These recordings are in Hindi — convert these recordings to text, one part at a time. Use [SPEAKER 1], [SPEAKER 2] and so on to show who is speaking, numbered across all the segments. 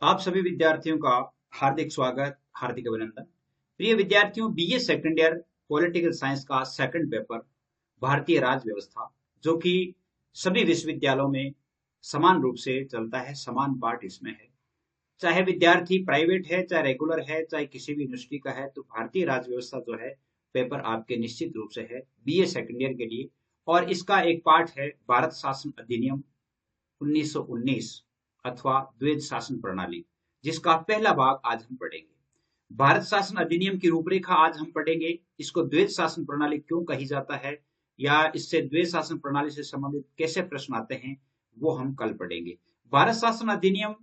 [SPEAKER 1] आप सभी विद्यार्थियों का हार्दिक स्वागत, हार्दिक अभिनंदन। प्रिय विद्यार्थियों, BA second year political science का सेकंड पेपर भारतीय राज्य व्यवस्था, जो कि सभी विश्वविद्यालयों में समान रूप से चलता है, समान पाठ इसमें है। चाहे विद्यार्थी प्राइवेट है, चाहे रेगुलर है, चाहे किसी भी यूनिवर्सिटी का है, तो भारतीय राज्य व्यवस्था जो है पेपर आपके निश्चित रूप से है बीए सेकंड ईयर के लिए। और इसका एक पार्ट है भारत शासन अधिनियम 1919 अथवा द्वैध शासन प्रणाली, जिसका पहला भाग आज हम पढ़ेंगे। भारत शासन अधिनियम की रूपरेखा आज हम पढ़ेंगे। इसको द्वैध शासन प्रणाली क्यों कही जाता है, या इससे द्वैध शासन प्रणाली से संबंधित कैसे प्रश्न आते हैं, वो हम कल पढ़ेंगे। भारत शासन अधिनियम,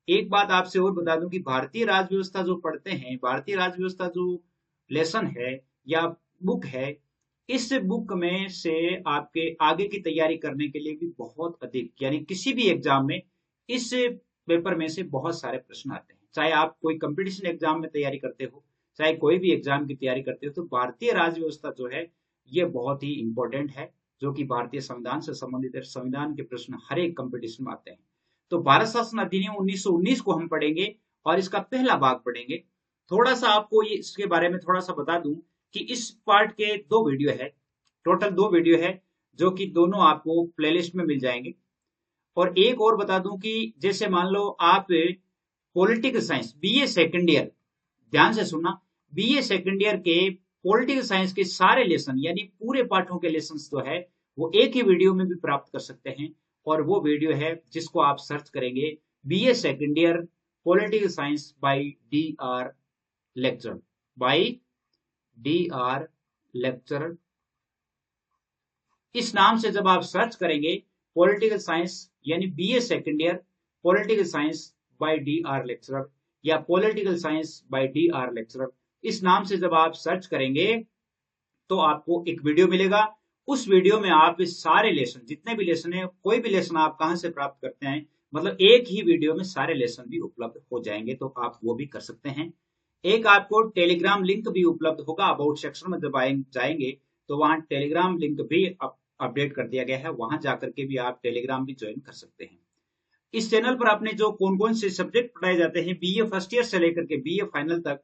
[SPEAKER 1] एक बात आपसे और बता दूं कि भारतीय राज्य व्यवस्था जो पढ़ते हैं, भारतीय राज्य व्यवस्था जो लेसन है या बुक है, इस बुक में से आपके आगे की तैयारी करने के लिए भी बहुत अधिक, यानी किसी भी एग्जाम में इस पेपर में से बहुत सारे प्रश्न आते हैं। चाहे आप कोई कंपटीशन एग्जाम में तैयारी करते हो, चाहे कोई भी एग्जाम की तैयारी करते हो, तो भारतीय राज्य व्यवस्था जो है ये बहुत ही इंपॉर्टेंट है, जो कि भारतीय संविधान से संबंधित है। संविधान के प्रश्न हर एक कंपटीशन में आते हैं। तो भारत शासन अधिनियम 1919 को हम पढ़ेंगे और इसका पहला भाग पढ़ेंगे। थोड़ा सा आपको ये इसके बारे में थोड़ा सा बता दूं कि इस पार्ट के दो वीडियो है, टोटल दो वीडियो है, जो कि दोनों आपको प्लेलिस्ट में मिल जाएंगे। और एक और बता दूं कि जैसे मान लो आप political science BA second year, ध्यान से सुनना, बीए सेकंड ईयर के पॉलिटिकल साइंस के सारे लेसन, यानी पूरे पाठों के लेसन जो है वो एक ही वीडियो में भी प्राप्त कर सकते हैं। और वो वीडियो है जिसको आप सर्च करेंगे, BA second year political science by D R lecture, by D R lecture. इस नाम से जब आप सर्च करेंगे पॉलिटिकल साइंस, यानी BA second year political science by D R lecturer, या political science by D R lecturer, इस नाम से जब आप सर्च करेंगे तो आपको एक वीडियो मिलेगा। उस वीडियो में आप इस सारे लेसन, जितने भी लेसन है, कोई भी लेसन आप कहां से प्राप्त करते हैं, मतलब एक ही वीडियो में सारे लेसन भी उपलब्ध हो जाएंगे, तो आप वो भी कर सकते हैं। एक आपको टेलीग्राम लिंक भी उपलब्ध होगा। अबाउट सेक्शन में जब जाएंगे तो वहां टेलीग्राम लिंक भी अपडेट कर दिया गया है, वहां जाकर के भी आप टेलीग्राम भी ज्वाइन कर सकते हैं। इस चैनल पर आपने जो कौन कौन से सब्जेक्ट पढ़ाए जाते हैं बीए फर्स्ट ईयर से लेकर के बीए फाइनल तक,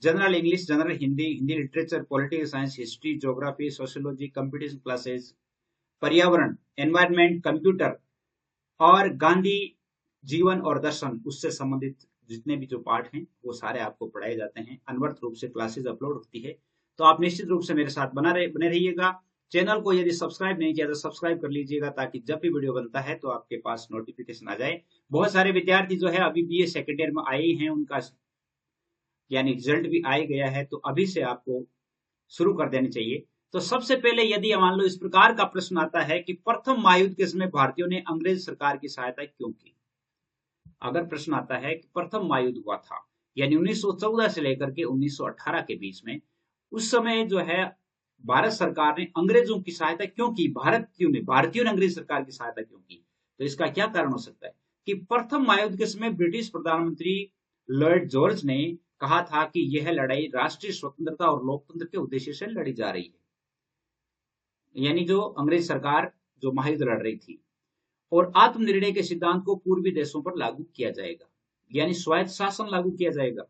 [SPEAKER 1] general English, general Hindi, Hindi literature, political science, history, geography, sociology, competition classes, पर्यावरण, एनवायरमेंट, कंप्यूटर और गांधी जीवन और दर्शन, उससे संबंधित जितने भी जो पाठ हैं वो सारे आपको पढ़ाए जाते हैं। अनवरत रूप से क्लासेस अपलोड होती है, तो आप निश्चित रूप से मेरे साथ बने रहिएगा। चैनल को यदि सब्सक्राइब नहीं किया तो सब्सक्राइब कर लीजिएगा, ताकि जब भी वीडियो बनता है तो आपके पास नोटिफिकेशन आ जाए। बहुत सारे विद्यार्थी जो है अभी बीए सेकेंड ईयर में आए ही हैं, उनका यानी रिजल्ट भी आ ही गया है, तो अभी से आपको शुरू कर देनी चाहिए। तो सबसे पहले यदि मान लो इस प्रकार का प्रश्न आता है कि प्रथम महायुद्ध के समय भारतीयों ने अंग्रेज सरकार की सहायता क्यों की। अगर प्रश्न आता है कि प्रथम महायुद्ध हुआ था, यानी 1914 से लेकर के 1918 के बीच में, उस समय जो है भारत सरकार ने अंग्रेजों की सहायता क्यों की, भारतीयों ने अंग्रेज सरकार की सहायता क्यों की, तो इसका क्या कारण हो सकता है कि प्रथम महायुद्ध के समय ब्रिटिश प्रधानमंत्री लॉर्ड जॉर्ज ने कहा था कि यह लड़ाई राष्ट्रीय स्वतंत्रता और लोकतंत्र के उद्देश्य से लड़ी जा रही है, यानी जो अंग्रेज सरकार जो महायुद्ध लड़ रही थी, और आत्मनिर्णय के सिद्धांत को पूर्वी देशों पर लागू किया जाएगा, यानी स्वायत्त शासन लागू किया जाएगा।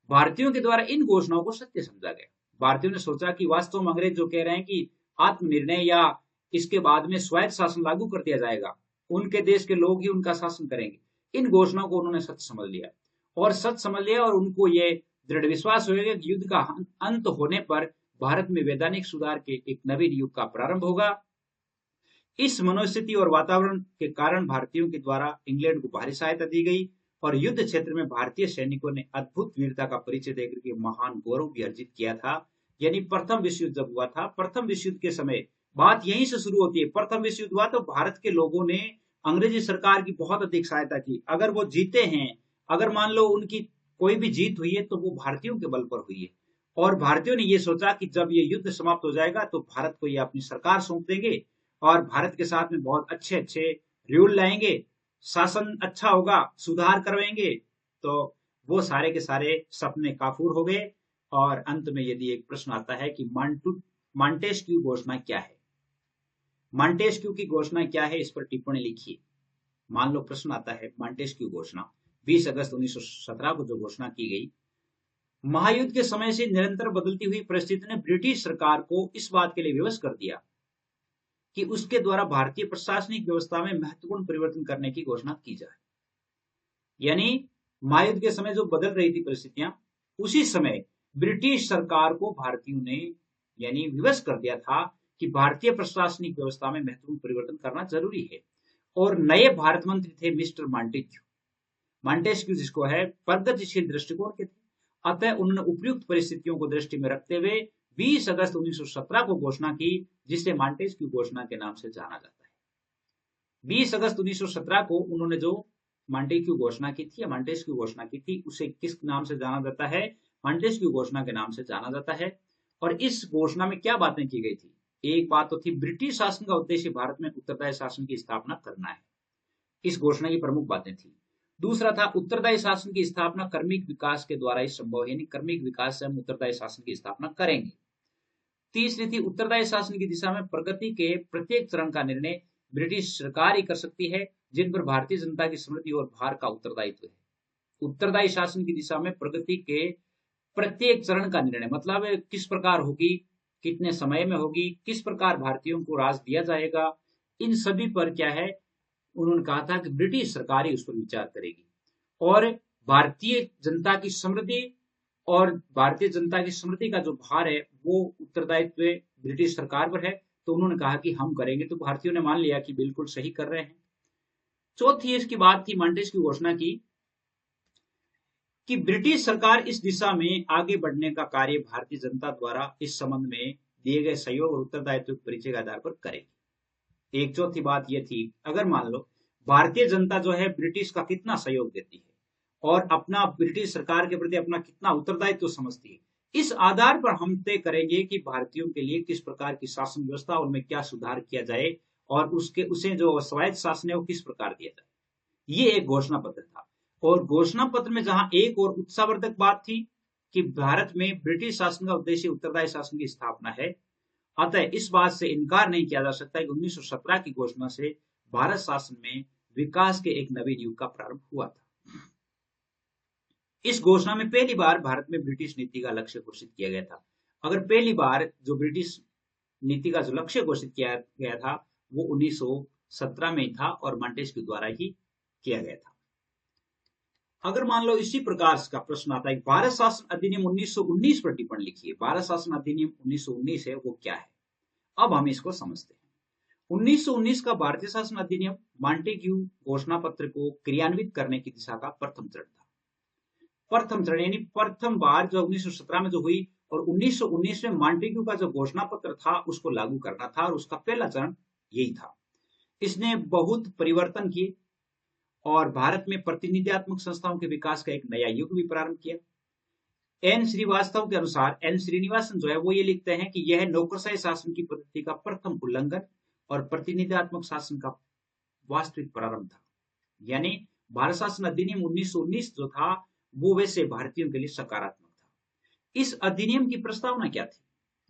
[SPEAKER 1] भारतीयों के द्वारा इन घोषणाओं को सत्य समझा गया। भारतीयों ने सोचा कि वास्तव में अंग्रेज जो कह रहे हैं कि आत्मनिर्णय या इसके बाद में स्वायत्त शासन लागू कर दिया जाएगा, उनके देश के लोग ही उनका शासन करेंगे, इन घोषणाओं को उन्होंने सच समझ लिया। और उनको ये दृढ़ विश्वास हो गया कि युद्ध का अंत होने पर भारत में वैधानिक सुधार के एक नवीन युग का प्रारंभ होगा। इस मनोस्थिति और वातावरण के कारण भारतीयों के द्वारा इंग्लैंड को भारी सहायता दी गई, और युद्ध क्षेत्र में भारतीय सैनिकों ने अद्भुत वीरता का परिचय देकर के महान गौरव भी अर्जित किया था। यानी प्रथम विश्व युद्ध जब हुआ था, प्रथम विश्व युद्ध के समय बात यहीं से शुरू होती है। प्रथम विश्व युद्ध हुआ तो भारत के लोगों ने अंग्रेजी सरकार की बहुत अधिक सहायता की। अगर वो जीते हैं, अगर मान लो उनकी कोई भी जीत हुई है, तो वो भारतीयों के बल पर हुई है। और भारतीयों ने ये सोचा कि जब ये युद्ध समाप्त हो जाएगा तो भारत को ये अपनी सरकार सौंप देंगे, और भारत के साथ में बहुत अच्छे अच्छे रूल लाएंगे, शासन अच्छा होगा, सुधार करवाएंगे। तो वो सारे के सारे सपने काफूर हो गए। और अंत में यदि एक प्रश्न आता है कि मॉन्टेस्क्यू घोषणा क्या है, मॉन्टेस्क्यू की घोषणा क्या है, इस पर टिप्पणी लिखिए। मान लो प्रश्न आता है मॉन्टेस्क्यू घोषणा, 20 अगस्त 1917 को जो घोषणा की गई। महायुद्ध के समय से निरंतर बदलती हुई परिस्थिति ने ब्रिटिश सरकार को इस बात के लिए विवश कर दिया कि उसके द्वारा भारतीय प्रशासनिक व्यवस्था में महत्वपूर्ण परिवर्तन करने की घोषणा की जाए। यानी महायुद्ध के समय जो बदल रही थी परिस्थितियां, उसी समय ब्रिटिश सरकार को भारतीयों ने यानी विवश कर दिया था कि भारतीय प्रशासनिक व्यवस्था में महत्वपूर्ण परिवर्तन करना जरूरी है। और नए भारत मंत्री थे मिस्टर मॉन्टेस्क्यू। मॉन्टेस्क्यू जिसको है प्रगतिशील दृष्टिकोण के थे। अतः उन्होंने उपयुक्त परिस्थितियों को दृष्टि में रखते हुए 20 अगस्त 1917 को घोषणा की, जिसे मॉन्टेस्क्यू घोषणा के नाम से जाना जाता है। 20 अगस्त 1917 को उन्होंने जो मॉन्टेस्क्यू घोषणा की थी, मॉन्टेस्क्यू घोषणा की थी, उसे किस नाम से जाना जाता है? मॉन्टेस्क्यू घोषणा के नाम से जाना जाता है। और इस घोषणा में क्या बातें की गई थी? एक बात तो थी, ब्रिटिश शासन का उद्देश्य भारत में उत्तरदायी शासन की स्थापना करना है। इस घोषणा की प्रमुख बातें थी। दूसरा था, उत्तरदायी शासन की स्थापना क्रमिक विकास के द्वारा ही संभव है, यानी क्रमिक विकास से हम उत्तरदायी शासन की स्थापना करेंगे। तीसरी थी, उत्तरदायी शासन की दिशा में प्रगति के प्रत्येक चरण का निर्णय ब्रिटिश सरकार ही कर सकती है, जिन पर भारतीय जनता की समृद्धि और भार का उत्तरदायित्व है। उत्तरदायी शासन की दिशा में प्रगति के प्रत्येक चरण का निर्णय मतलब किस प्रकार होगी, कितने समय में होगी, किस प्रकार भारतीयों को राज दिया जाएगा, इन सभी पर क्या है, उन्होंने कहा था कि ब्रिटिश सरकार ही उस पर विचार करेगी। और भारतीय जनता की समृद्धि और भारतीय जनता की समृद्धि का जो भार है वो उत्तरदायित्व ब्रिटिश सरकार पर है। तो उन्होंने कहा कि हम करेंगे। तो भारतीयों ने मान लिया कि बिल्कुल सही कर रहे हैं। चौथी इसकी बात थी, मॉन्टेस्क्यू घोषणा की कि ब्रिटिश सरकार इस दिशा में आगे बढ़ने का कार्य भारतीय जनता द्वारा इस संबंध में दिए गए सहयोग और उत्तरदायित्व के परिचय के आधार पर करेगी। एक चौथी बात यह थी, अगर मान लो भारतीय जनता जो है ब्रिटिश का कितना सहयोग देती है और अपना ब्रिटिश सरकार के प्रति अपना कितना उत्तरदायित्व समझती है, इस आधार पर हम तय करेंगे कि भारतीयों के लिए किस प्रकार की शासन व्यवस्था, उनमें क्या सुधार किया जाए और उसे जो स्वायत्त शासन है वो किस प्रकार दिया जाए। ये एक घोषणा पत्र था। और घोषणा पत्र में जहां एक और उत्साहवर्धक बात थी कि भारत में ब्रिटिश शासन का उद्देश्य उत्तरदायी शासन की स्थापना है, अतः इस बात से इनकार नहीं किया जा सकता कि 1917 की घोषणा से भारत शासन में विकास के एक नवीन युग का प्रारंभ हुआ था। इस घोषणा में पहली बार भारत में ब्रिटिश नीति का लक्ष्य घोषित किया गया था। अगर पहली बार जो ब्रिटिश नीति का जो लक्ष्य घोषित किया गया था वो 1917 में ही था और मॉन्टेस्क्यू द्वारा ही किया गया था। अगर मान लो इसी प्रकार का प्रश्न आता है, भारत शासन अधिनियम 1919 पर टिप्पणी लिखिए। भारत शासन अधिनियम 1919 है, वो क्या है? अब हम इसको समझते हैं। 1919 का भारतीय शासन अधिनियम मॉन्टेस्क्यू घोषणा पत्र को क्रियान्वित करने की दिशा का प्रथम चरण था। प्रथम चरण यानी प्रथम बार जो 1917 में जो हुई और 1919 में मॉन्टेस्क्यू का जो घोषणा पत्र था उसको लागू करना था और उसका पहला चरण यही था। इसने बहुत परिवर्तन किए और भारत में प्रतिनिधित्वक संस्थाओं के विकास का एक नया युग भी प्रारंभ किया। एन श्रीवास्तव के अनुसार, एन श्रीनिवासन जो है वो ये लिखते हैं कि यह नौकरशाही शासन की पद्धति का प्रथम उल्लंघन और प्रतिनिधित्वक शासन का वास्तविक प्रारंभ था। यानी भारत शासन अधिनियम 1919 जो था वो वैसे भारतीयों के लिए सकारात्मक था। इस अधिनियम की प्रस्तावना क्या थी?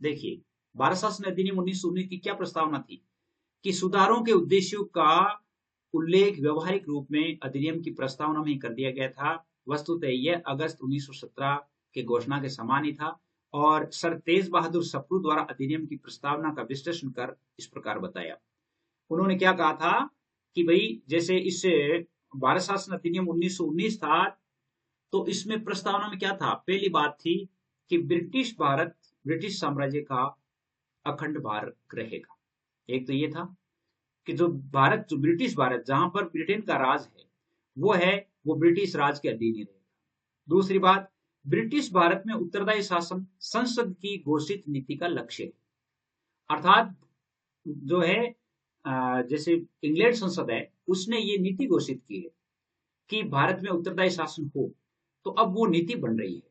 [SPEAKER 1] देखिए, भारत शासन अधिनियम 1919 की क्या प्रस्तावना थी कि सुधारों के उद्देश्यों का उल्लेख व्यवहारिक रूप में अधिनियम की प्रस्तावना में कर दिया गया था। वस्तुतः यह अगस्त 1917 के घोषणा के समान ही था और सर तेज बहादुर सप्रू द्वारा अधिनियम की प्रस्तावना का विश्लेषण कर इस प्रकार बताया। उन्होंने क्या कहा था कि भाई जैसे इस भारत शासन अधिनियम 1919 था तो इसमें प्रस्तावना में क्या था? पहली बात थी कि ब्रिटिश साम्राज्य का अखंड भार रहेगा। एक तो ये था कि जो ब्रिटिश भारत जहां पर ब्रिटेन का राज है वो ब्रिटिश राज के अधीन ही रहेगा। दूसरी बात, ब्रिटिश भारत में उत्तरदायी शासन संसद की घोषित नीति का लक्ष्य है। अर्थात जो है जैसे इंग्लैंड संसद है उसने ये नीति घोषित की है कि भारत में उत्तरदायी शासन हो, तो अब वो नीति बन रही है।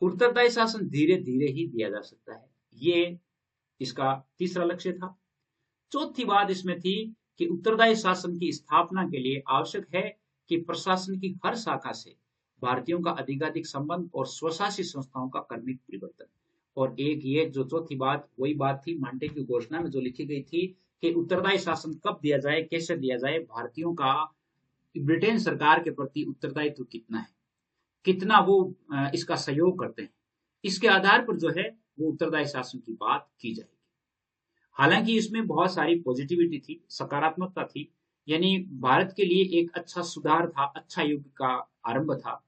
[SPEAKER 1] उत्तरदायी शासन धीरे धीरे ही दिया जा सकता है, ये इसका तीसरा लक्ष्य था। चौथी बात इसमें थी कि उत्तरदायी शासन की स्थापना के लिए आवश्यक है कि प्रशासन की हर शाखा से भारतीयों का अधिकाधिक संबंध और स्वशासी संस्थाओं का क्रमिक परिवर्तन। और एक ये जो चौथी बात वही बात थी मॉन्टेस्क्यू घोषणा में जो लिखी गई थी कि उत्तरदायी शासन कब दिया जाए, कैसे दिया जाए, भारतीयों का ब्रिटेन सरकार के प्रति उत्तरदायित्व कितना है, कितना वो इसका सहयोग करते हैं, इसके आधार पर जो है वो उत्तरदायी शासन की बात की जाएगी। हालांकि इसमें बहुत सारी पॉजिटिविटी थी, सकारात्मकता थी, यानी भारत के लिए एक अच्छा सुधार था, अच्छा युग का आरंभ था।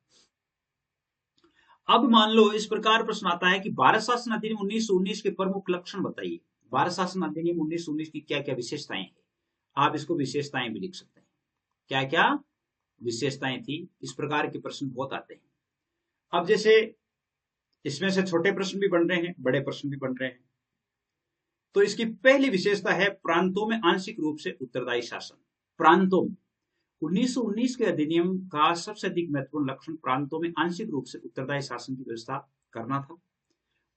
[SPEAKER 1] अब मान लो इस प्रकार प्रश्न आता है कि भारत शासन अधिनियम 1919 के प्रमुख लक्षण बताइए। भारत शासन अधिनियम 1919 की क्या क्या विशेषताएं हैं? आप इसको विशेषताएं भी लिख सकते हैं, क्या क्या विशेषताएं थी। इस प्रकार के प्रश्न बहुत आते हैं। अब जैसे इसमें से छोटे प्रश्न भी बन रहे हैं, बड़े प्रश्न भी बन रहे हैं। तो इसकी पहली विशेषता है प्रांतों में आंशिक रूप से उत्तरदायी शासन। प्रांतों में 1919 के अधिनियम का सबसे अधिक महत्वपूर्ण लक्षण प्रांतों में आंशिक रूप से उत्तरदायी शासन की व्यवस्था करना था।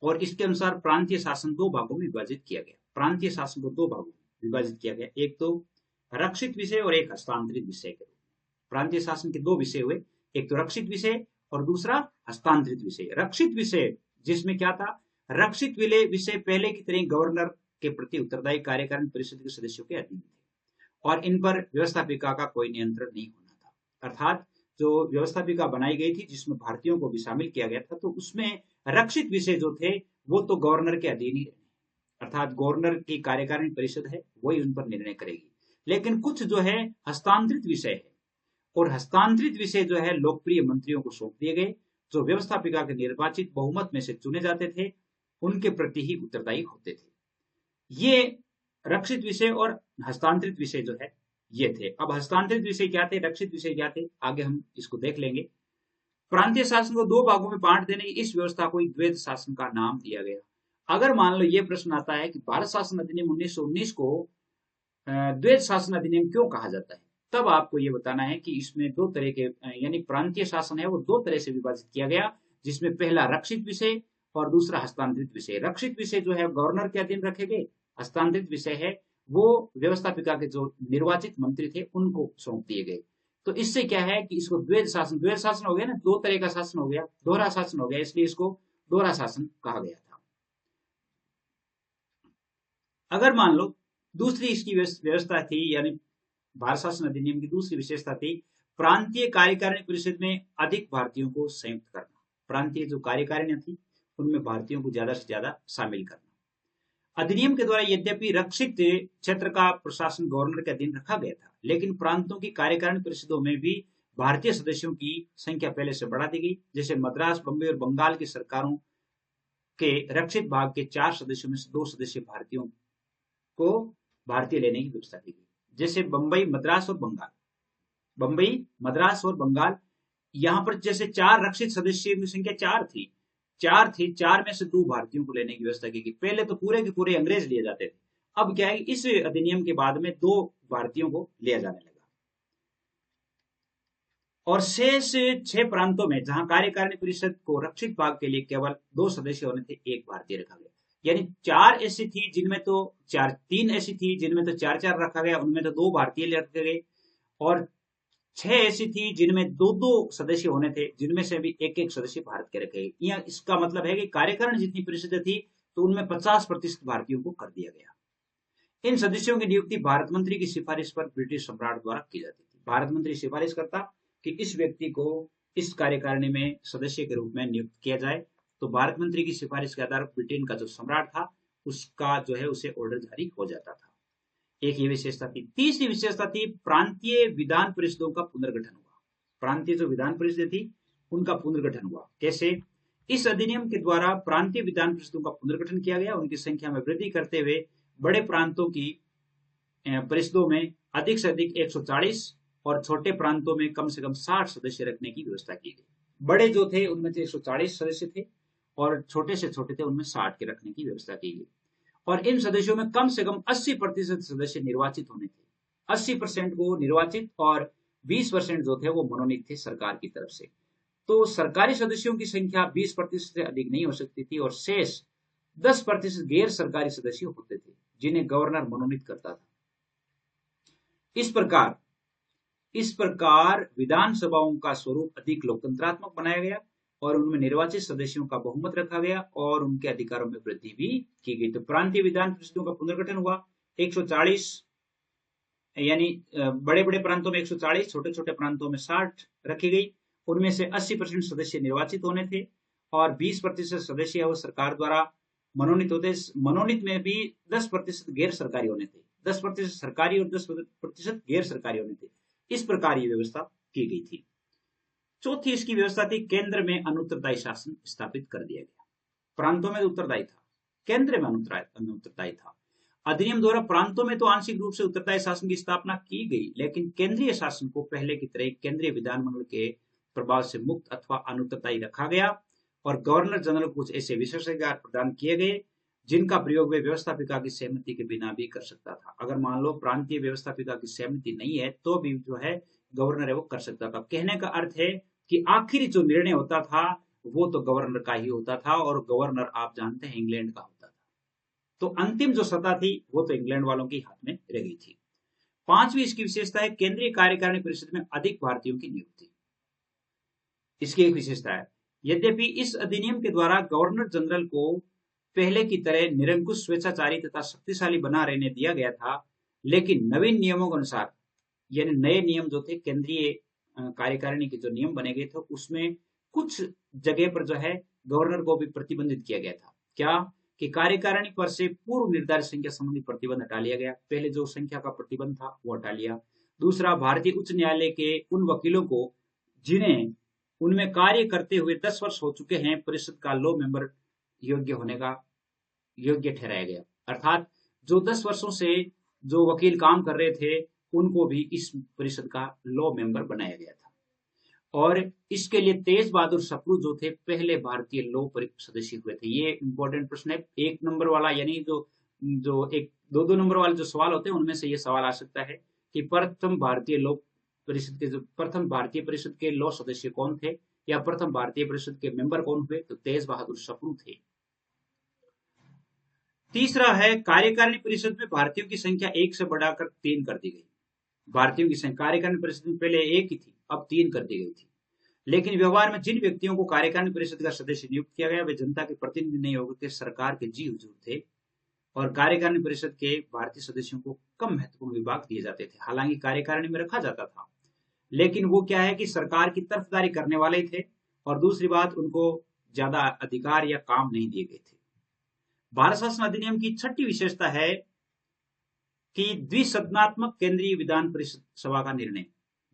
[SPEAKER 1] और इसके अनुसार प्रांतीय शासन दो भागों में विभाजित किया गया। प्रांतीय शासन को दो भागों में विभाजित किया गया, एक तो रक्षित विषय और एक हस्तांतरित विषय के रूप में। प्रांतीय शासन के दो विषय हुए, एक तो रक्षित विषय और दूसरा हस्तांतरित विषय। रक्षित विषय जिसमें क्या था, रक्षित विषय पहले की तरह गवर्नर के प्रति उत्तरदायी कार्यकारिणी परिषद के सदस्यों के अधीन थे और इन पर व्यवस्थापिका का कोई नियंत्रण नहीं होना था। अर्थात जो व्यवस्थापिका बनाई गई थी जिसमें भारतीयों को भी शामिल किया गया था, तो उसमें रक्षित विषय जो थे वो तो गवर्नर के अधीन ही रहे, अर्थात गवर्नर की कार्यकारिणी परिषद है वही उन पर निर्णय करेगी। लेकिन कुछ जो है हस्तांतरित विषय है, और हस्तांतरित विषय जो है लोकप्रिय मंत्रियों को सौंप दिए गए, जो व्यवस्थापिका के निर्वाचित बहुमत में से चुने जाते थे, उनके प्रति ही उत्तरदायी होते थे। ये रक्षित विषय और हस्तांतरित विषय जो है ये थे। अब हस्तांतरित विषय क्या थे, रक्षित विषय क्या थे, आगे हम इसको देख लेंगे। प्रांतीय शासन को दो भागों में बांट देने की इस व्यवस्था को द्वैध शासन का नाम दिया गया। अगर मान लो ये प्रश्न आता है कि भारत शासन अधिनियम 1919 को द्वैध शासन अधिनियम क्यों कहा जाता है, तब आपको ये बताना है कि इसमें दो तरह के यानी प्रांतीय शासन है वो दो तरह से विभाजित किया गया, जिसमें पहला रक्षित विषय और दूसरा हस्तांतरित विषय। रक्षित विषय जो है गवर्नर के अधीन रखे गए, हस्तांतरित विषय है वो व्यवस्थापिका के जो निर्वाचित मंत्री थे उनको सौंप दिए गए। तो इससे क्या है कि इसको द्वैध शासन हो गया ना, दो तरह का शासन हो गया, दोहरा शासन हो गया, इसलिए इसको दोहरा शासन कहा गया था। अगर मान लो दूसरी इसकी व्यवस्था थी, यानी भारत शासन अधिनियम की दूसरी विशेषता थी प्रांतीय कार्यकारिणी परिषद में अधिक भारतीयों को संयुक्त करना। प्रांतीय जो कार्यकारिणी थी उनमें भारतीयों को ज्यादा से ज्यादा शामिल करना। अधिनियम के द्वारा यद्यपि रक्षित क्षेत्र का प्रशासन गवर्नर के अधीन रखा गया था, लेकिन प्रांतों की कार्यकारिणी परिषदों में भी भारतीय सदस्यों की संख्या पहले से बढ़ा दी गई। जैसे मद्रास, बंबई और बंगाल की सरकारों के रक्षित भाग के 4 सदस्यों में से 2 सदस्य भारतीयों को भारतीय लेने की व्यवस्था की गई। जैसे बंबई, मद्रास और बंगाल, बंबई, मद्रास और बंगाल, यहां पर जैसे 4 रक्षित सदस्यों की संख्या 4 थी, 4 में से 2 भारतीयों को लेने की व्यवस्था की गई। पहले तो पूरे के पूरे अंग्रेज लिए जाते थे, अब क्या है इस अधिनियम के बाद में 2 भारतीयों को लिया जाने लगा। और शेष 6 प्रांतों में जहां कार्यकारिणी परिषद को रक्षित भाग के लिए केवल 2 सदस्य होने थे, 1 भारतीय रखा गया। यानी 4 ऐसी थी जिनमें तो 3 ऐसी थी जिनमें तो 4 रखा गया, उनमें तो 2 भारतीय रखे गए, और 6 ऐसी थी जिनमें 2 सदस्य होने थे, जिनमें से भी 1 सदस्य भारत के रखे गए। यह इसका मतलब है कि कार्यकारिणी जितनी परिषद थी तो उनमें 50% भारतीयों को कर दिया गया। इन सदस्यों की नियुक्ति भारत मंत्री की सिफारिश पर ब्रिटिश सम्राट द्वारा की जाती थी। भारत मंत्री सिफारिश करता कि इस व्यक्ति को इस कार्यकारिणी में सदस्य के रूप में नियुक्त किया जाए, तो भारत मंत्री की सिफारिश के आधार पर ब्रिटेन का जो सम्राट था उसका जो है उसे ऑर्डर जारी हो जाता था। एक ये विशेषता थी। तीसरी विशेषता थी प्रांतीय विधान परिषदों का पुनर्गठन हुआ। प्रांतीय जो विधान परिषद थी उनका पुनर्गठन हुआ। कैसे? इस अधिनियम के द्वारा प्रांतीय विधान परिषदों का पुनर्गठन किया गया, उनकी संख्या में वृद्धि करते हुए बड़े प्रांतों की परिषदों में अधिक से अधिक 140 और छोटे प्रांतों में कम से कम 60 सदस्य रखने की व्यवस्था की गई। बड़े जो थे उनमें से 140 सदस्य थे और छोटे से छोटे थे उनमें 60 के रखने की व्यवस्था की गई। और इन सदस्यों में कम से कम 80% सदस्य निर्वाचित होने थे। 80% को निर्वाचित और 20% जो थे वो मनोनीत थे सरकार की तरफ से। तो सरकारी सदस्यों की संख्या 20% से अधिक नहीं हो सकती थी और शेष 10% गैर सरकारी सदस्य होते थे जिन्हें गवर्नर मनोनीत करता था। इस प्रकार विधानसभाओं का स्वरूप अधिक लोकतंत्रात्मक बनाया गया और उनमें निर्वाचित सदस्यों का बहुमत रखा गया और उनके अधिकारों में वृद्धि भी की गई। तो प्रांतीय विधान परिषदों का पुनर्गठन हुआ। 140 यानी बड़े बड़े प्रांतों में 140, छोटे छोटे प्रांतों में 60 रखी गई। उनमें से 80% सदस्य निर्वाचित होने थे और 20% सदस्य वो सरकार द्वारा मनोनीत होते। मनोनीत में भी 10% गैर सरकारी होने थे, 10% सरकारी और 10% गैर सरकारी होने थे। इस प्रकार ये व्यवस्था की गई थी। चौथी इसकी व्यवस्था थी, केंद्र में अनुत्तरदायी शासन स्थापित कर दिया गया। प्रांतों में उत्तरदायी था, केंद्र में अनुत्तरदायी था। अधिनियम द्वारा प्रांतों में तो आंशिक रूप से उत्तरदायी शासन की स्थापना की गई, लेकिन केंद्रीय शासन को पहले की तरह केंद्रीय विधानमंडल के प्रभाव से मुक्त अथवा अनुत्तरदायी रखा गया और गवर्नर जनरल को कुछ ऐसे विशेषाधिकार प्रदान किए गए जिनका प्रयोग वे व्यवस्थापिका की सहमति के बिना भी कर सकता था। अगर मान लो प्रांतीय व्यवस्थापिका की सहमति नहीं है तो भी जो है गवर्नर है वो कर सकता था। कहने का अर्थ है कि आखिरी जो निर्णय होता था वो तो गवर्नर का ही होता था, और गवर्नर आप जानते हैं इंग्लैंड का होता था। तो अंतिम जो सत्ता थी वो तो इंग्लैंड वालों के हाथ में रह गई थी। पांचवी इसकी विशेषता है, केंद्रीय कार्यकारिणी परिषद में अधिक भारतीयों की नियुक्ति। इसकी एक विशेषता है, यद्यपि इस अधिनियम के द्वारा गवर्नर जनरल को पहले की तरह निरंकुश, स्वेच्छाचारी तथा शक्तिशाली बना रहने दिया गया था, लेकिन नवीन नियमों के अनुसार, यानी नए नियम जो थे केंद्रीय कार्यकारिणी के जो नियम बने गए थे उसमें कुछ जगह पर जो है गवर्नर को भी प्रतिबंधित किया गया था। क्या कि कार्यकारिणी पर से पूर्व निर्धारित संख्या संबंधी प्रतिबंध हटा लिया गया। पहले जो संख्या का प्रतिबंध था वो हटा लिया। दूसरा, भारतीय उच्च न्यायालय के उन वकीलों को जिन्हें उनमें कार्य करते हुए 10 वर्ष हो चुके हैं, परिषद का लॉ मेंबर योग्य होने का योग्य ठहराया गया। अर्थात जो 10 वर्षों से जो वकील काम कर रहे थे उनको भी इस परिषद का लॉ मेंबर बनाया गया था। और इसके लिए तेज बहादुर सप्रू जो थे पहले भारतीय लॉ सदस्य हुए थे। ये इंपॉर्टेंट प्रश्न है, 1 नंबर वाला, यानी जो एक 2-2 नंबर वाले जो सवाल होते हैं उनमें से ये सवाल आ सकता है कि प्रथम भारतीय लॉ परिषद के, जो प्रथम भारतीय परिषद के लॉ सदस्य कौन थे या प्रथम भारतीय परिषद के मेंबर कौन हुए, तो तेज बहादुर सप्रू थे। तीसरा है, कार्यकारिणी परिषद में भारतीयों की संख्या 1 से बढ़ाकर 3 कर दी गई। भारतीयों की संख्या कार्यकारिणी परिषद में पहले 1 ही थी, अब 3 कर दी गई थी। लेकिन व्यवहार में जिन व्यक्तियों को कार्यकारिणी परिषद का सदस्य नियुक्त किया गया वे जनता के प्रतिनिधि नहीं होकर सरकार के जी हुजूर थे, और कार्यकारिणी परिषद के भारतीय सदस्यों को कम महत्वपूर्ण विभाग दिए जाते थे। हालांकि कार्यकारिणी में रखा जाता था, लेकिन वो क्या है कि सरकार की तरफदारी करने वाले ही थे, और दूसरी बात उनको ज्यादा अधिकार या काम नहीं दिए गए थे। भारत शासन अधिनियम की छठी विशेषता है कि द्विसदनात्मक केंद्रीय विधान परिषद सभा का निर्णय,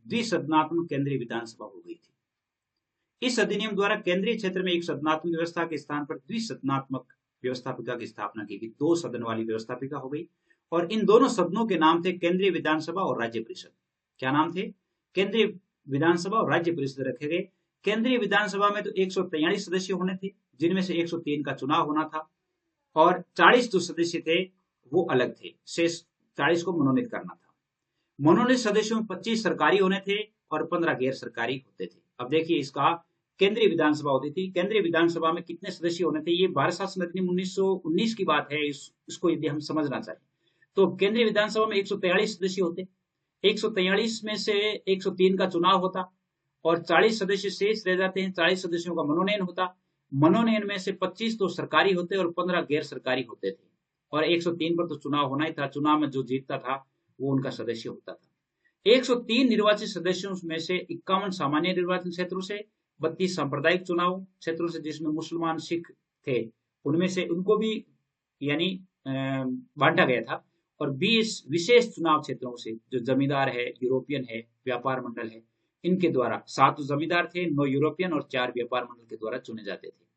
[SPEAKER 1] द्विसदनात्मक केंद्रीय विधानसभा हो गई थी। इस अधिनियम द्वारा केंद्रीय क्षेत्र में एक सदनात्मक व्यवस्था के स्थान पर द्विसदनात्मक व्यवस्थापिका की स्थापना की गई। 2 सदन वाली व्यवस्थापिका हो गई, और इन दोनों सदनों के नाम थे केंद्रीय विधानसभा और राज्य परिषद। क्या नाम थे? केंद्रीय विधानसभा और राज्य परिषद रखे गए। केंद्रीय विधानसभा में तो 143 सदस्य होने थे, जिनमें से 103 का चुनाव होना था, और 40 जो सदस्य थे वो अलग थे, शेष 40 को मनोनीत करना था। मनोनीत सदस्यों में 25 सरकारी होने थे और 15 गैर सरकारी होते थे। अब देखिए, इसका केंद्रीय विधानसभा होती थी। केंद्रीय विधानसभा में कितने सदस्य होने थे? ये भारत शासन अधिनियम 1919 की बात है। इसको यदि हम समझना चाहें तो केंद्रीय विधानसभा में 143 सदस्य होते, 143 में से 103 का चुनाव होता, और 40 सदस्य शेष रह जाते हैं। 40 सदस्यों का मनोनयन होता। मनोनयन में से 25 तो सरकारी होते और 15 गैर सरकारी होते थे, और 103 पर तो चुनाव होना ही था। चुनाव में जो जीतता था वो उनका सदस्य होता था। 103 निर्वाचित सदस्यों में से 51 सामान्य निर्वाचन क्षेत्रों से, 32 सांप्रदायिक चुनाव क्षेत्रों से जिसमें मुसलमान सिख थे उनमें से उनको भी यानी बांटा गया था, और 20 विशेष चुनाव क्षेत्रों से जो जमींदार है, यूरोपियन है, व्यापार मंडल है, इनके द्वारा 7 जमींदार थे, 9 यूरोपियन और 4 व्यापार मंडल के द्वारा चुने जाते थे।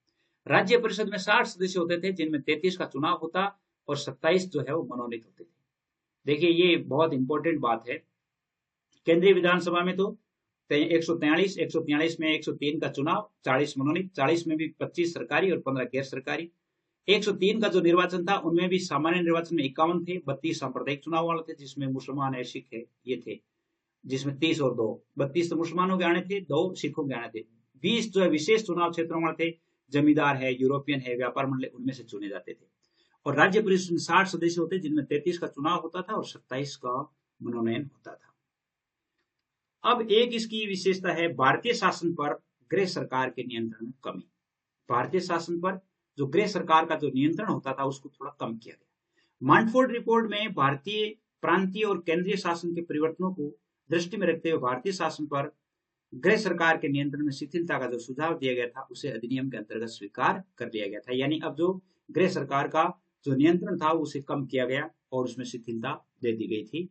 [SPEAKER 1] राज्य परिषद में 60 सदस्य होते थे, जिनमें 33 का चुनाव होता और 27 जो है वो मनोनीत होते थे। देखिए, ये बहुत इंपॉर्टेंट बात है। केंद्रीय विधानसभा में तो 143 में 103 का चुनाव, 40 मनोनीत, 40 में भी 25 सरकारी और 15 गैर सरकारी। 103 का जो निर्वाचन था उनमें भी सामान्य निर्वाचन में 51 थे, 32 सांप्रदायिक चुनाव वाले थे जिसमें मुसलमान है, सिख है, ये थे, जिसमें 30 और 2, 32 तो मुसलमानों के आने थे, 2 सिखों के आने थे। 20 जो है विशेष चुनाव क्षेत्रों वाले थे, जमींदार है, यूरोपियन है, व्यापार मंडल, उनमें से चुने जाते थे। और राज्य परिषद में 60 सदस्य होते, जिनमें 33 का चुनाव होता था और 27 का मनोनयन होता था। अब एक इसकी विशेषता है, भारतीय शासन पर गृह सरकार के नियंत्रण में कमी। भारतीय शासन पर जो गृह सरकार का जो नियंत्रण होता था उसको थोड़ा कम किया गया। मांटफोर्ड रिपोर्ट में भारतीय प्रांतीय और केंद्रीय शासन के परिवर्तनों को दृष्टि में रखते हुए भारतीय शासन पर गृह सरकार के नियंत्रण में शिथिलता का जो सुझाव दिया गया था उसे अधिनियम के अंतर्गत स्वीकार कर लिया गया था। यानी अब जो गृह सरकार का जो नियंत्रण था उसे कम किया गया और उसमें शिथिलता दे दी गई थी।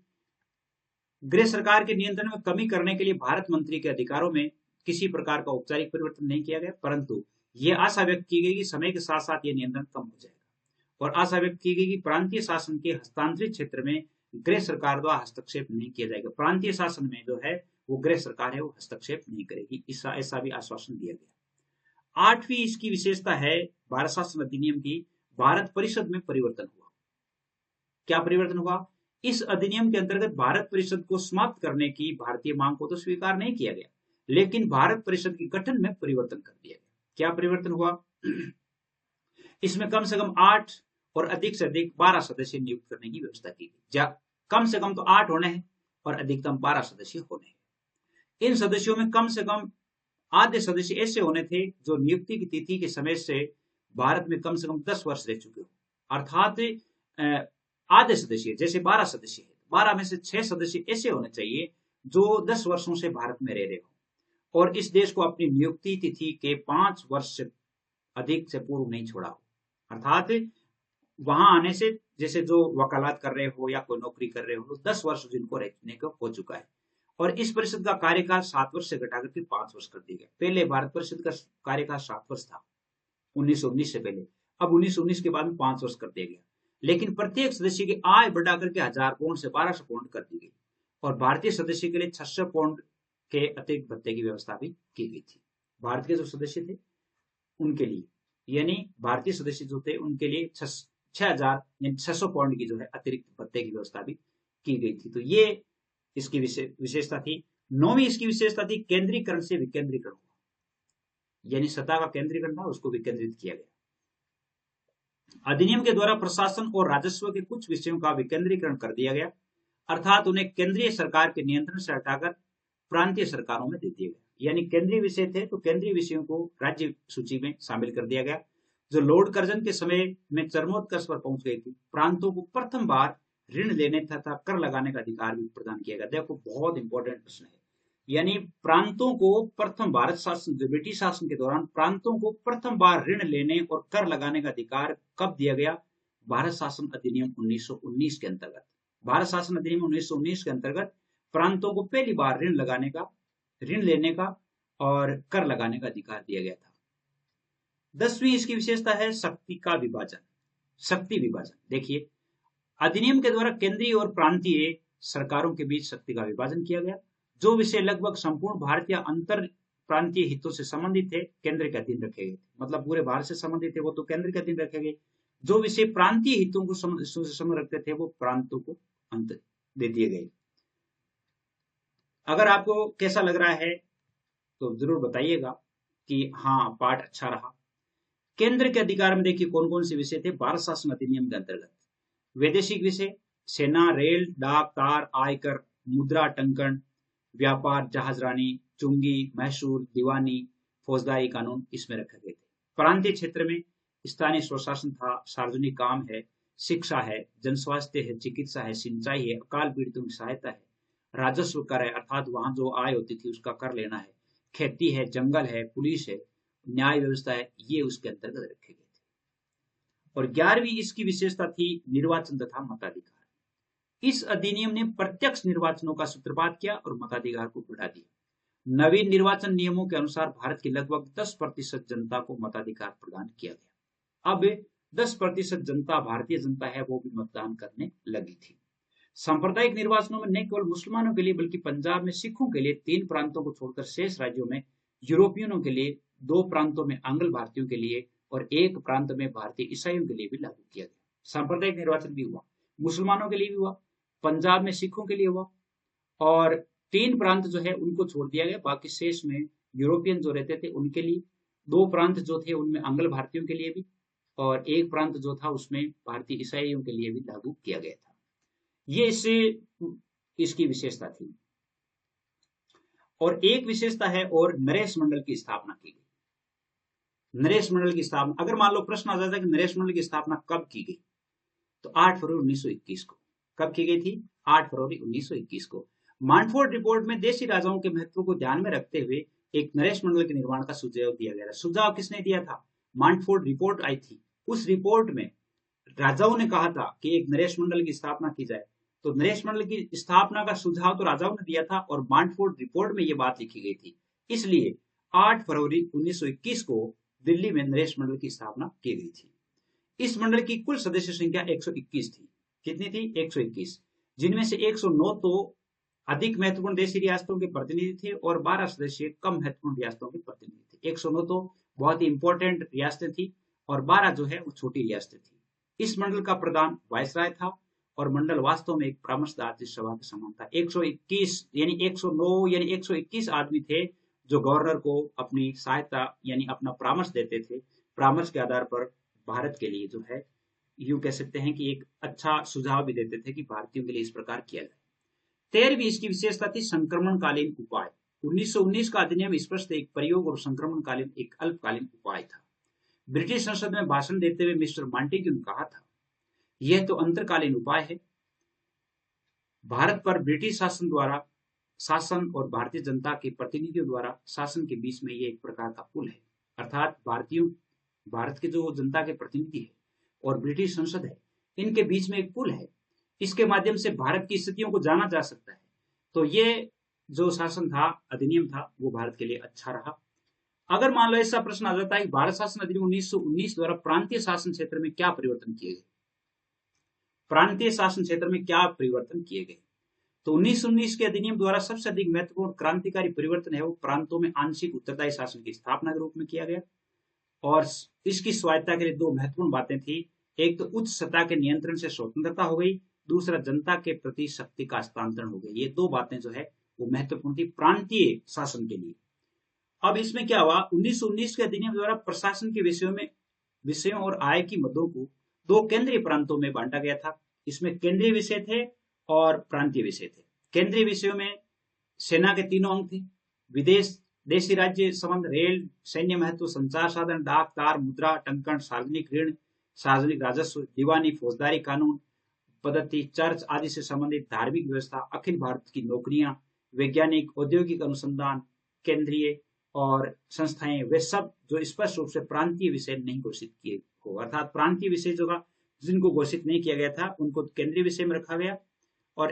[SPEAKER 1] गृह सरकार के नियंत्रण में कमी करने के लिए भारत मंत्री के अधिकारों में किसी प्रकार का औपचारिक परिवर्तन नहीं किया गया, परंतु यह आशा व्यक्त की गई कि समय के साथ साथ यह नियंत्रण कम हो जाएगा और आशा व्यक्त की गई कि प्रांतीय शासन के हस्तांतरित क्षेत्र में गृह सरकार द्वारा हस्तक्षेप नहीं किया जाएगा। प्रांतीय शासन में जो है वो गृह सरकार है वो हस्तक्षेप नहीं करेगी, ऐसा भी आश्वासन दिया गया। 8वीं इसकी विशेषता है भारत शासन अधिनियम की, भारत परिषद में परिवर्तन हुआ। क्या परिवर्तन हुआ? इस अधिनियम के अंतर्गत भारत परिषद को समाप्त करने की भारतीय मांग को तो स्वीकार नहीं किया गया, लेकिन भारत परिषद के गठन में परिवर्तन कर दिया गया। क्या परिवर्तन हुआ? इसमें कम से कम 8 और अधिक से अधिक 12 सदस्य नियुक्त करने की व्यवस्था की गई। कम से कम तो 8 होने हैं और अधिकतम 12 सदस्य होने हैं। इन सदस्यों में कम से कम आधे सदस्य ऐसे होने थे जो नियुक्ति की तिथि के समय से भारत में कम से कम 10 वर्ष रह चुके हो, अर्थात आधे सदस्य जैसे 12 सदस्य है, 12 में से 6 सदस्य ऐसे होने चाहिए जो 10 वर्षों से भारत में रह रहे हो और इस देश को अपनी नियुक्ति तिथि के 5 वर्ष से अधिक से पूर्व नहीं छोड़ा हो। अर्थात वहां आने से जैसे जो वकालत कर रहे हो या कोई नौकरी कर रहे हो 10 वर्ष जिनको रहने को हो चुका है। और इस परिषद का कार्यकाल 7 वर्ष से घटाकर के 5 वर्ष कर दिया गया। पहले भारत परिषद का कार्यकाल 7 वर्ष था 1919 से पहले, अब 1919 के बाद में 5 वर्ष कर दिया गया। लेकिन प्रत्येक सदस्य की आय बढ़ा करके 1000 पाउंड से 1200 पाउंड कर दी गई और भारतीय सदस्य के लिए 600 पाउंड के अतिरिक्त भत्ते की व्यवस्था भी की गई थी। भारत के जो सदस्य थे उनके लिए, यानी भारतीय सदस्य जो थे उनके लिए 6000 यानी 600 पाउंड की जो है अतिरिक्त भत्ते की व्यवस्था भी की गई थी। तो ये इसकी विशेषता थी। 9वीं इसकी विशेषता थी केंद्रीकरण से विकेंद्रीकरण, यानी सत्ता का केंद्रीकरण था उसको विकेंद्रित किया गया। अधिनियम के द्वारा प्रशासन और राजस्व के कुछ विषयों का विकेंद्रीकरण कर दिया गया, अर्थात उन्हें केंद्रीय सरकार के नियंत्रण से हटाकर प्रांतीय सरकारों में दे दिया गया। यानी केंद्रीय विषय थे तो केंद्रीय विषयों को राज्य सूची में शामिल कर दिया गया, जो लॉर्ड कर्जन के समय में चरमोत्कर्ष पर पहुंच गई थी। प्रांतों को प्रथम बार ऋण लेने तथा कर लगाने का अधिकार भी प्रदान किया गया। देखो बहुत इंपॉर्टेंट प्रश्न है, यानी प्रांतों को प्रथम भारत शासन जो ब्रिटिश शासन के दौरान प्रांतों को प्रथम बार ऋण लेने और कर लगाने का अधिकार कब दिया गया? भारत शासन अधिनियम 1919 के अंतर्गत। भारत शासन अधिनियम 1919 के अंतर्गत प्रांतों को पहली बार ऋण लेने का और कर लगाने का अधिकार दिया गया था। 10वीं इसकी विशेषता है शक्ति का विभाजन, शक्ति विभाजन। देखिए अधिनियम के द्वारा केंद्रीय और प्रांतीय सरकारों के बीच शक्ति का विभाजन किया गया। जो विषय लगभग संपूर्ण भारत या अंतर प्रांतीय हितों से संबंधित थे केंद्र के अधीन रखे गए, मतलब पूरे भारत से संबंधित थे वो तो केंद्र के अधीन रखे गए। जो विषय प्रांतीय हितों को संबंध रखते थे वो प्रांतों को अंतर दे दिए गए। अगर आपको कैसा लग रहा है तो जरूर बताइएगा कि हाँ पाठ अच्छा रहा। केंद्र के अधिकार में देखिए कौन कौन से विषय थे भारत शासन अधिनियम के अंतर्गत। वैदेशिक विषय, सेना, रेल, डाक, तार, आयकर, मुद्रा टंकन, व्यापार, जहाजरानी, चुंगी, महसूल, दीवानी, फौजदारी कानून इसमें रखे गए थे। प्रांतीय क्षेत्र में स्थानीय स्वशासन था, सार्वजनिक काम है, शिक्षा है, जनस्वास्थ्य है, चिकित्सा है, सिंचाई है, अकाल पीड़ितों की सहायता है, राजस्व कर है अर्थात वहां जो आय होती थी उसका कर लेना है, खेती है, जंगल है, पुलिस है, न्याय व्यवस्था है, ये उसके अंतर्गत रखे गए थे। और 11वीं इसकी विशेषता थी निर्वाचन तथा मताधिकार। इस अधिनियम ने प्रत्यक्ष निर्वाचनों का सूत्रपात किया और मताधिकार को बढ़ा दिया। नवीन निर्वाचन नियमों के अनुसार भारत की लगभग 10% जनता को मताधिकार प्रदान किया गया। अब 10% जनता भारतीय जनता है वो भी मतदान करने लगी थी। सांप्रदायिक निर्वाचनों में न केवल मुसलमानों के लिए बल्कि पंजाब में सिखों के लिए 3 प्रांतों को छोड़कर शेष राज्यों में यूरोपियनों के लिए, 2 प्रांतों में आंग्ल भारतीयों के लिए और 1 प्रांत में भारतीय ईसाइयों के लिए भी लागू किया गया। सांप्रदायिक निर्वाचन भी हुआ, मुसलमानों के लिए भी हुआ, पंजाब में सिखों के लिए हुआ और 3 प्रांत जो है उनको छोड़ दिया गया, बाकी शेष में यूरोपियन जो रहते थे उनके लिए, 2 प्रांत जो थे उनमें आंग्ल भारतीयों के लिए भी और 1 प्रांत जो था उसमें भारतीय ईसाइयों के लिए भी लागू किया गया था। ये इसकी विशेषता थी। और एक विशेषता है और नरेश मंडल की स्थापना की गई। नरेश मंडल की स्थापना, अगर मान लो प्रश्न आ जाता है कि नरेश मंडल की स्थापना कब की गई, तो 8 फरवरी 1921 को। कब की गई थी? 8 फरवरी 1921 को। मानफोर्ड रिपोर्ट में देशी राजाओं के महत्व को ध्यान में रखते हुए एक नरेश मंडल के निर्माण का सुझाव दिया गया। सुझाव किसने दिया था? मानफोर्ड रिपोर्ट आई थी, उस रिपोर्ट में राजाओं ने कहा था कि एक नरेश मंडल की स्थापना की जाए। तो नरेश मंडल की स्थापना का सुझाव तो राजाओं ने दिया था और मानफोर्ड रिपोर्ट में यह बात लिखी गई थी। इसलिए 8 फरवरी 1921 को दिल्ली में नरेश मंडल की स्थापना की गई थी। इस मंडल की कुल सदस्य संख्या 121 थी। कितनी थी? 121, जिनमें से 109 तो अधिक महत्वपूर्ण देशी रियासतों के प्रतिनिधि थे और 12 सदस्य कम महत्वपूर्ण रियासतों के प्रतिनिधि थे। 109 तो बहुत ही इंपॉर्टेंट रियासतें थी और 12 जो है वो छोटी रियासतें थी। इस मंडल का प्रधान वायसराय था और मंडल वास्तव में एक परामर्शदाता सभा के समान था। 121 यानी 109 यानी 121 आदमी थे जो गवर्नर को अपनी सहायता यानी अपना परामर्श देते थे। परामर्श के आधार पर भारत के लिए जो है यूं कह सकते हैं कि एक अच्छा सुझाव भी देते थे कि भारतीयों के लिए इस प्रकार किया जाए। 13वीं इसकी विशेषता थी संक्रमणकालीन उपाय। 1919 का अधिनियम स्पष्ट एक प्रयोग और संक्रमणकालीन एक अल्पकालीन उपाय था। ब्रिटिश संसद में भाषण देते हुए मिस्टर मॉन्टेग्यू ने कहा था, यह तो अंतरकालीन उपाय है। भारत पर ब्रिटिश शासन और भारतीय जनता के प्रतिनिधियों द्वारा शासन के बीच में यह एक प्रकार का पुल है। अर्थात भारत के जो जनता के प्रतिनिधि है और ब्रिटिश संसद है, इनके बीच में एक पुल है। इसके माध्यम से भारत की स्थितियों को जाना जा सकता है। तो ये जो शासन था, अधिनियम था, वो भारत के लिए अच्छा रहा। अगर मान लो ऐसा प्रश्न आ जाता है कि भारत शासन अधिनियम 1919 द्वारा प्रांतीय शासन क्षेत्र में क्या परिवर्तन किए गए, प्रांतीय शासन क्षेत्र में क्या परिवर्तन किए गए, तो 1919 के अधिनियम द्वारा सबसे अधिक महत्वपूर्ण क्रांतिकारी परिवर्तन है वो प्रांतों में आंशिक उत्तरदायी शासन की स्थापना के रूप में किया गया। और इसकी स्वायत्ता के लिए दो महत्वपूर्ण बातें थी। एक तो उच्च सतह के नियंत्रण से स्वतंत्रता हो गई, दूसरा जनता के प्रति शक्ति का हस्तांतरण हो गया। ये दो बातें जो है वो महत्वपूर्ण थी प्रांतीय शासन के लिए। अब इसमें क्या हुआ, 1919 के अधिनियम द्वारा प्रशासन के विषयों और आय की मदों को दो केंद्रीय प्रांतों में बांटा गया था। इसमें केंद्रीय विषय थे और प्रांतीय विषय थे। केंद्रीय विषयों में सेना के तीनों अंग थे, विदेश, देशी राज्य संबंध, रेल, सैन्य महत्व, संचार साधन, डाक, तार, मुद्रा, टंकन, सार्वजनिक ऋण, सार्वजनिक राजस्व, दीवानी, फौजदारी कानून पद्धति, चर्च आदि से संबंधित धार्मिक व्यवस्था, अखिल भारत की नौकरियां, वैज्ञानिक, औद्योगिक अनुसंधान, केंद्रीय और संस्थाएं, वे सब जो स्पष्ट रूप से प्रांतीय विषय नहीं घोषित किए हो, अर्थात प्रांतीय विषय जो जिनको घोषित नहीं किया गया था उनको केंद्रीय विषय में रखा गया और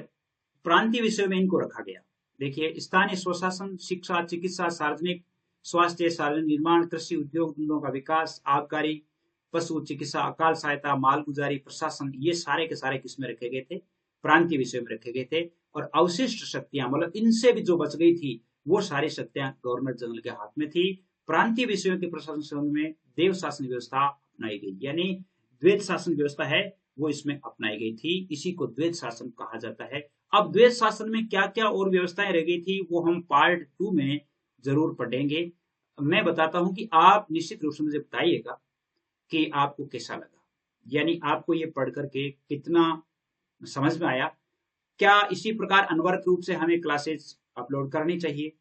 [SPEAKER 1] प्रांतीय विषयों में इनको रखा गया। देखिए, स्थानीय स्वशासन, शिक्षा, चिकित्सा, सार्वजनिक स्वास्थ्य, सार्वजनिक निर्माण, कृषि, उद्योग धंधों का विकास, आबकारी, पशु चिकित्सा, अकाल सहायता, मालगुजारी, प्रशासन, ये सारे के सारे किसमें रखे गए थे? प्रांतीय विषय में रखे गए थे। और अवशिष्ट शक्तियां, मतलब इनसे भी जो बच गई थी वो सारी शक्तियां गवर्नर जनरल के हाथ में थी। प्रांतीय विषयों के प्रशासन में देव शासन व्यवस्था अपनाई गई, यानी द्वैत शासन व्यवस्था है वो इसमें अपनाई गई थी। इसी को द्वैत शासन कहा जाता है। अब द्वैत शासन में क्या क्या और व्यवस्थाएं रह गई थी वो हम पार्ट 2 में जरूर पढ़ेंगे। मैं बताता हूं कि आप निश्चित रूप से मुझे बताइएगा कि आपको कैसा लगा, यानी आपको ये पढ़ करके कितना समझ में आया। क्या इसी प्रकार अनवरत रूप से हमें क्लासेस अपलोड करनी चाहिए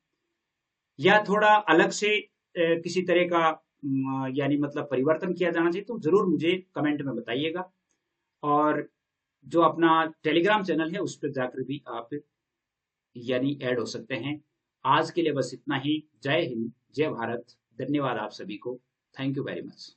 [SPEAKER 1] या थोड़ा अलग से किसी तरह का यानी मतलब परिवर्तन किया जाना चाहिए, तो जरूर मुझे कमेंट में बताइएगा। और जो अपना टेलीग्राम चैनल है उस पर जाकर भी आप यानी ऐड हो सकते हैं। आज के लिए बस इतना ही। जय हिंद, जय भारत, धन्यवाद आप सभी को। Thank you very much.